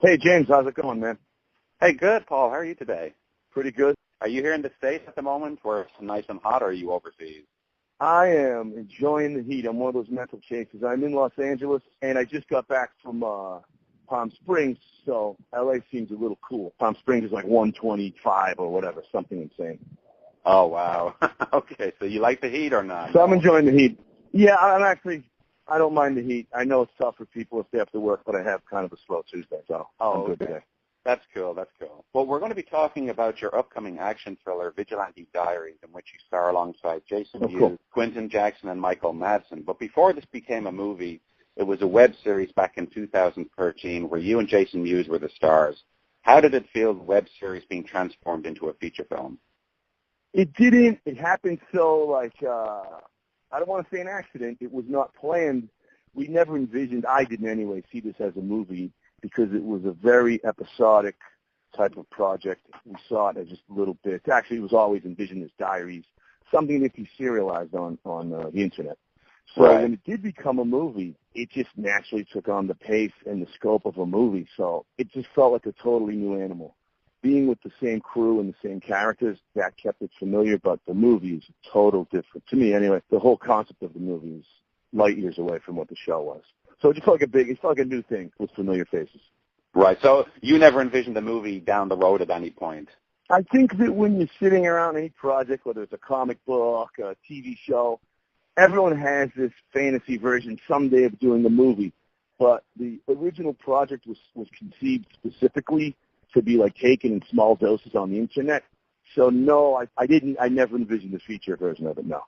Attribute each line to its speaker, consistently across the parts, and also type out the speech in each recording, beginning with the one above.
Speaker 1: Hey, James, how's it going, man?
Speaker 2: Hey, good, Paul. How are you today?
Speaker 1: Pretty good.
Speaker 2: Are you here in the States at the moment where it's nice and hot, or are you overseas?
Speaker 1: I am enjoying the heat. I'm one of those mental cases. I'm in Los Angeles, and I just got back from Palm Springs, so L.A. seems a little cool. Palm Springs is like 125 or whatever, something insane.
Speaker 2: Oh, wow. Okay, so you like the heat or not?
Speaker 1: So I'm enjoying the heat. Yeah, I don't mind the heat. I know it's tough for people if they have to work, but I have kind of a slow Tuesday, so I'm good today.
Speaker 2: That's cool, that's cool. Well, we're going to be talking about your upcoming action thriller, Vigilante Diaries, in which you star alongside Jason Mewes,
Speaker 1: cool.
Speaker 2: Quentin Jackson, and Michael Madsen. But before this became a movie, it was a web series back in 2013 where you and Jason Mewes were the stars. How did it feel, the web series being transformed into a feature film?
Speaker 1: It didn't. It happened so, I don't want to say an accident. It was not planned. We never envisioned, I didn't anyway, see this as a movie because it was a very episodic type of project. We saw it as just little bits. Actually, it was always envisioned as diaries, something that you serialized on the Internet. So when it did become a movie, it just naturally took on the pace and the scope of a movie. So it just felt like a totally new animal. Being with the same crew and the same characters, that kept it familiar, but the movie is total different. To me, anyway, the whole concept of the movie is light years away from what the show was. So it just felt like a new thing with familiar faces.
Speaker 2: Right, so you never envisioned the movie down the road at any point?
Speaker 1: I think that when you're sitting around any project, whether it's a comic book, a TV show, everyone has this fantasy version someday of doing a movie. But the original project was conceived specifically to be taken in small doses on the Internet. So no, I never envisioned the feature version of it, no.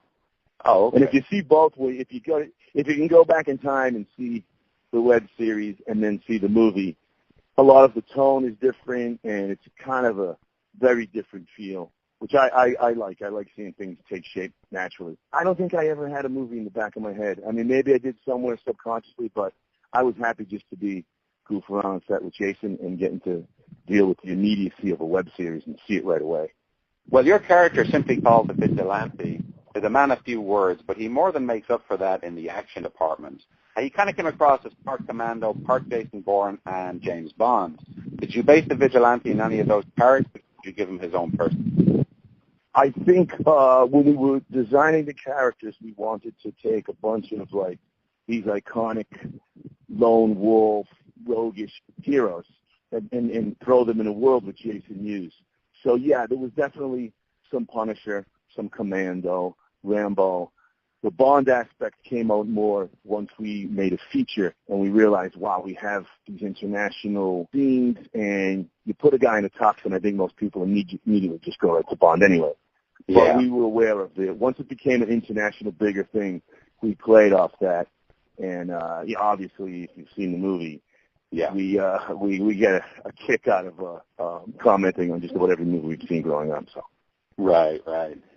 Speaker 2: Oh, okay.
Speaker 1: And if you see both, if you can go back in time and see the web series and then see the movie, a lot of the tone is different and it's kind of a very different feel, which I like. I like seeing things take shape naturally. I don't think I ever had a movie in the back of my head. I mean, maybe I did somewhere subconsciously, but I was happy just to be goof around on set with Jason and getting to deal with the immediacy of a web series and see it right away.
Speaker 2: Well, your character, simply called the Vigilante, is a man of few words, but he more than makes up for that in the action department. He kind of came across as part commando, part Jason Bourne, and James Bond. Did you base the Vigilante in any of those characters, or did you give him his own person?
Speaker 1: I think when we were designing the characters, we wanted to take a bunch of these iconic lone wolf, roguish heroes and throw them in a world with Jason Mewes. So yeah, there was definitely some Punisher, some Commando, Rambo. The Bond aspect came out more once we made a feature and we realized, wow, we have these international scenes, and you put a guy in a tux, and I think most people immediately just go right to Bond anyway.
Speaker 2: Yeah.
Speaker 1: But we were aware of it. Once it became an international bigger thing, we played off that. And obviously, if you've seen the movie, we get a kick out of commenting on just about every movie we've seen growing up. So.
Speaker 2: Right.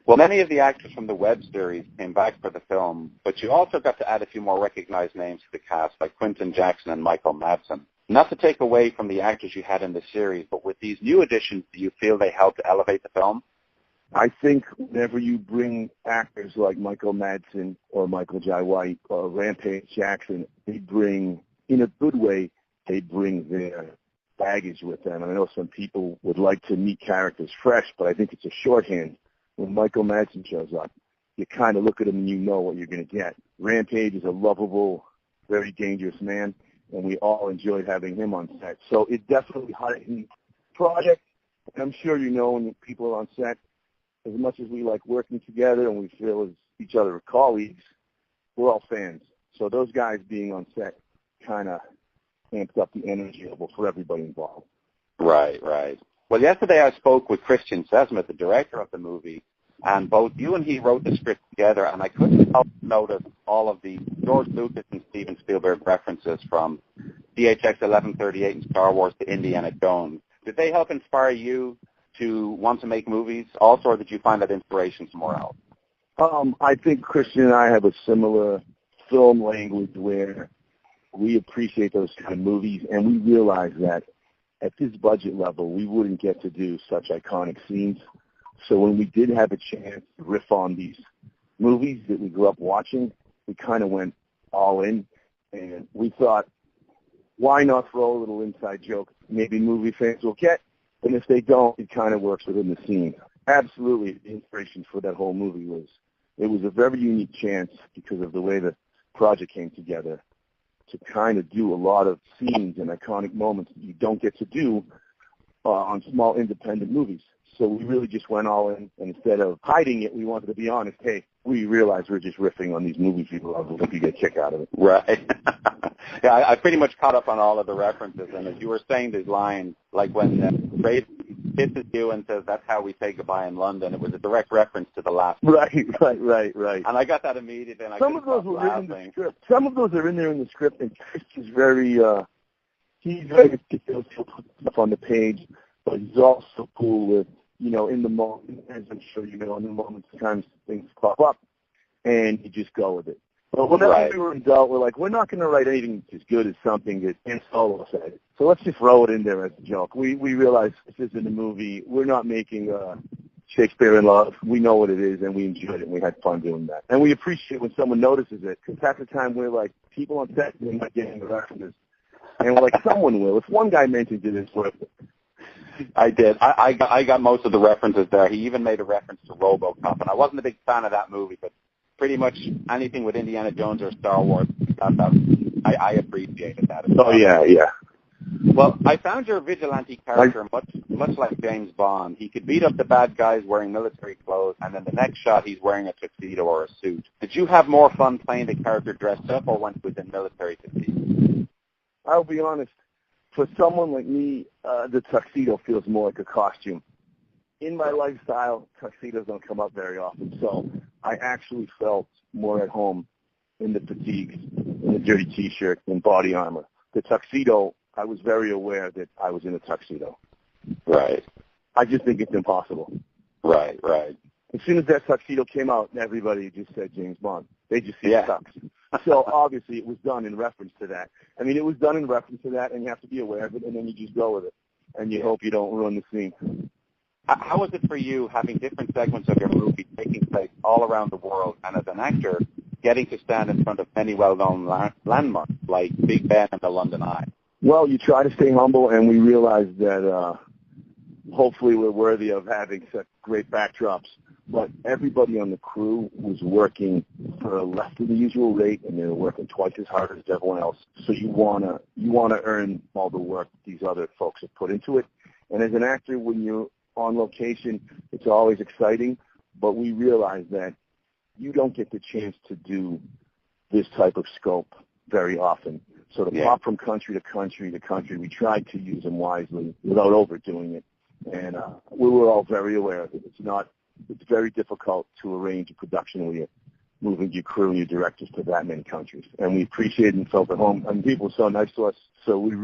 Speaker 2: Well, many of the actors from the web series came back for the film, but you also got to add a few more recognized names to the cast, like Quentin Jackson and Michael Madsen. Not to take away from the actors you had in the series, but with these new additions, do you feel they helped to elevate the film?
Speaker 1: I think whenever you bring actors like Michael Madsen or Michael Jai White or Rampage Jackson, they bring, in a good way, they bring their baggage with them. And I know some people would like to meet characters fresh, but I think it's a shorthand. When Michael Madsen shows up, you kind of look at him and you know what you're going to get. Rampage is a lovable, very dangerous man, and we all enjoyed having him on set. So it definitely heightened the project. And I'm sure you know when people are on set, as much as we like working together and we feel as each other are colleagues, we're all fans. So those guys being on set kind of amped up the energy level for everybody involved.
Speaker 2: Right. Well, yesterday I spoke with Christian Sesmet, the director of the movie, and both you and he wrote the script together, and I couldn't help but notice all of the George Lucas and Steven Spielberg references from DHX 1138 and Star Wars to Indiana Jones. Did they help inspire you to want to make movies also, or did you find that inspiration somewhere else?
Speaker 1: I think Christian and I have a similar film language where we appreciate those kind of movies, and we realize that at this budget level, we wouldn't get to do such iconic scenes. So when we did have a chance to riff on these movies that we grew up watching, we kind of went all in, and we thought why not throw a little inside joke maybe movie fans will get? And if they don't, it kind of works within the scene. Absolutely, the inspiration for that whole movie was a very unique chance because of the way the project came together to kind of do a lot of scenes and iconic moments that you don't get to do on small independent movies. So we really just went all in, and instead of hiding it, we wanted to be honest. Hey, we realize we're just riffing on these movies people love. We hope you get a kick out of it.
Speaker 2: Right. Yeah, I pretty much caught up on all of the references, and as you were saying these lines, like when Ray kisses you and says, "That's how we say goodbye in London," it was a direct reference to the last.
Speaker 1: Right.
Speaker 2: And I got that immediately, and
Speaker 1: some of those were written in the script. Some of those are in there in the script, and Chris is very, he's very meticulous. He'll put stuff on the page, but he's also cool with, in the moment, as I'm sure you know, in the moment, sometimes things pop up, and you just go with it. But whenever we were in doubt, we're like, we're not going to write anything as good as something that Han Solo said. So let's just throw it in there as a joke. We realize this isn't a movie. We're not making Shakespeare in Love. We know what it is, and we enjoyed it, and we had fun doing that. And we appreciate when someone notices it, because half the time we're like, people on set, they're not getting the references. And we're like, someone will. If one guy mentions it, it's worth it.
Speaker 2: I did. I got most of the references there. He even made a reference to RoboCop, and I wasn't a big fan of that movie, but pretty much anything with Indiana Jones or Star Wars, I appreciated that.
Speaker 1: Oh, yeah.
Speaker 2: Well, I found your vigilante character much like James Bond. He could beat up the bad guys wearing military clothes, and then the next shot he's wearing a tuxedo or a suit. Did you have more fun playing the character dressed up or went with a military tuxedo?
Speaker 1: I'll be honest. For someone like me, the tuxedo feels more like a costume. In my lifestyle, tuxedos don't come up very often, so I actually felt more at home in the fatigues, in the dirty T-shirt, and body armor. The tuxedo, I was very aware that I was in a tuxedo.
Speaker 2: Right.
Speaker 1: I just think it's impossible.
Speaker 2: Right.
Speaker 1: As soon as that tuxedo came out, everybody just said James Bond. They just see the tux. So obviously it was done in reference to that. I mean, it was done in reference to that, and you have to be aware of it, and then you just go with it. And you hope you don't ruin the scene.
Speaker 2: How was it for you having different segments of your movie taking place all around the world, and as an actor, getting to stand in front of many well-known landmarks like Big Ben and the London Eye?
Speaker 1: Well, you try to stay humble, and we realize that hopefully we're worthy of having such great backdrops. But everybody on the crew was working for less than the usual rate, and they were working twice as hard as everyone else. So you wanna earn all the work these other folks have put into it. And as an actor, when you're on location, it's always exciting. But we realize that you don't get the chance to do this type of scope very often. So to pop from country to country to country, we tried to use them wisely without overdoing it. And we were all very aware of it. It's very difficult to arrange a production where you're moving your crew and your directors to that many countries. And we appreciated and felt at home. And people were so nice to us. So it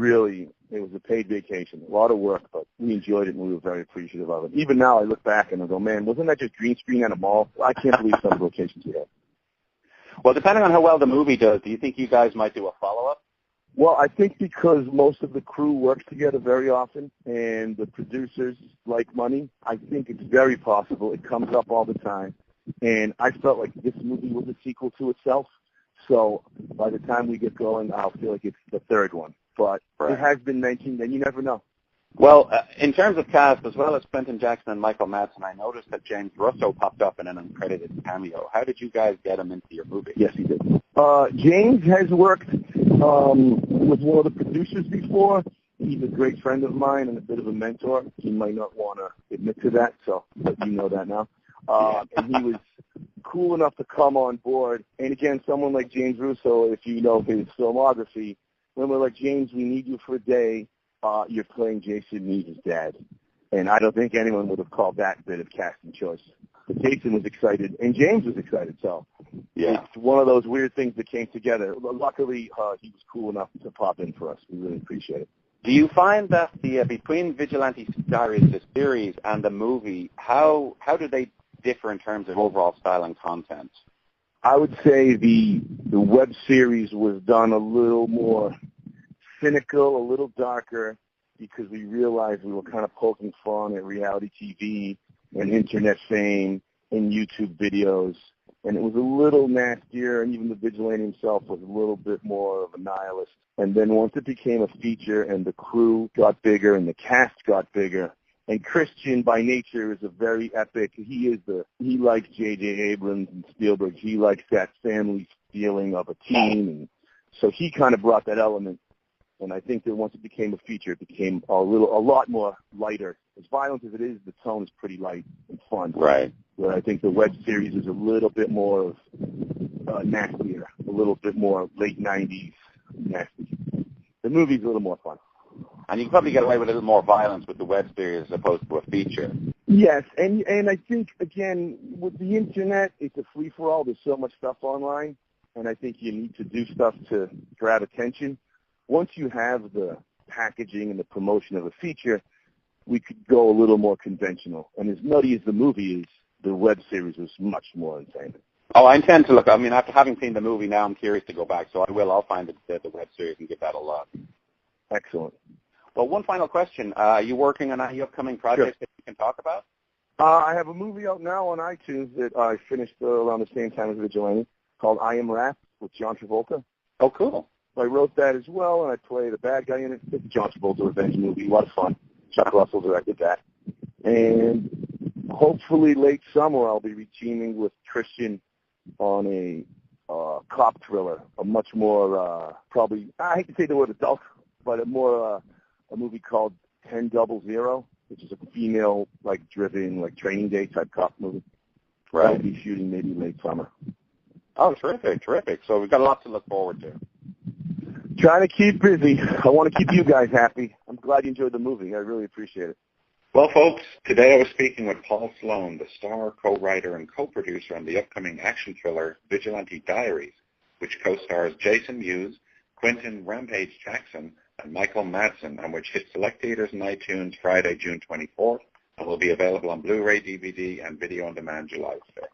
Speaker 1: was a paid vacation, a lot of work, but we enjoyed it and we were very appreciative of it. Even now I look back and I go, man, wasn't that just green screen at a mall? I can't believe some of the locations we had.
Speaker 2: Well, depending on how well the movie does, do you think you guys might do a follow-up?
Speaker 1: Well, I think because most of the crew works together very often and the producers like money, I think it's very possible. It comes up all the time. And I felt like this movie was a sequel to itself. So by the time we get going, I'll feel like it's the third one. But it has been mentioned, and you never know.
Speaker 2: Well, in terms of cast, as well as Quentin Jackson and Michael Madsen, I noticed that James Russo popped up in an uncredited cameo. How did you guys get him into your movie?
Speaker 1: Yes, he did. James has worked with one of the producers before. He's a great friend of mine and a bit of a mentor. He might not want to admit to that, but you know that now. And he was cool enough to come on board. And again, someone like James Russo, if you know his filmography, when we're like, James, we need you for a day, you're playing Jason Mewes' dad. And I don't think anyone would have called that a bit of casting choice. But Jason was excited, and James was excited, so it's one of those weird things that came together. Luckily, he was cool enough to pop in for us. We really appreciate it.
Speaker 2: Do you find that between Vigilante Diaries, the series, and the movie, how do they differ in terms of overall style and content?
Speaker 1: I would say the web series was done a little more cynical, a little darker, because we realized we were kind of poking fun at reality TV and internet fame and YouTube videos. and it was a little nastier, and even the Vigilante himself was a little bit more of a nihilist. And then once it became a feature and the crew got bigger and the cast got bigger, and Christian by nature is a very epic, he likes J.J. Abrams and Spielberg, he likes that family feeling of a team, and so he kind of brought that element. And I think that once it became a feature, it became a lot more lighter. As violent as it is, the tone is pretty light and fun.
Speaker 2: Right.
Speaker 1: Where I think the web series is a little bit more nastier, a little bit more late 90s nasty. The movie's a little more fun.
Speaker 2: And you can probably get away with a little more violence with the web series as opposed to a feature.
Speaker 1: Yes, and I think, again, with the Internet, it's a free-for-all. There's so much stuff online, and I think you need to do stuff to grab attention. Once you have the packaging and the promotion of a feature, we could go a little more conventional. And as nutty as the movie is, the web series was much more insane.
Speaker 2: Oh, I intend to look. I mean, after having seen the movie now, I'm curious to go back, so I will. I'll find the web series and give that a look.
Speaker 1: Excellent.
Speaker 2: Well, one final question. Are you working on any upcoming projects that you can talk about?
Speaker 1: I have a movie out now on iTunes that I finished around the same time as Vigilante called I Am Wrath with John Travolta.
Speaker 2: Oh, cool.
Speaker 1: I wrote that as well, and I play the bad guy in it. It's a John Travolta revenge movie. A lot of fun. Chuck Russell directed that. And hopefully late summer I'll be reteaming with Christian on a cop thriller, a much more probably, I hate to say the word adult, but a movie called 10-00, which is a female, driven, training day type cop movie.
Speaker 2: Right.
Speaker 1: I'll be shooting maybe late summer.
Speaker 2: Oh, terrific. So we've got a lot to look forward to.
Speaker 1: Trying to keep busy. I want to keep you guys happy. I'm glad you enjoyed the movie. I really appreciate it.
Speaker 2: Well, folks, today I was speaking with Paul Sloan, the star, co-writer, and co-producer on the upcoming action thriller Vigilante Diaries, which co-stars Jason Mewes, Quentin Rampage Jackson, and Michael Madsen, and which hit select theaters and iTunes Friday, June 24th, and will be available on Blu-ray, DVD, and video on demand July 5th.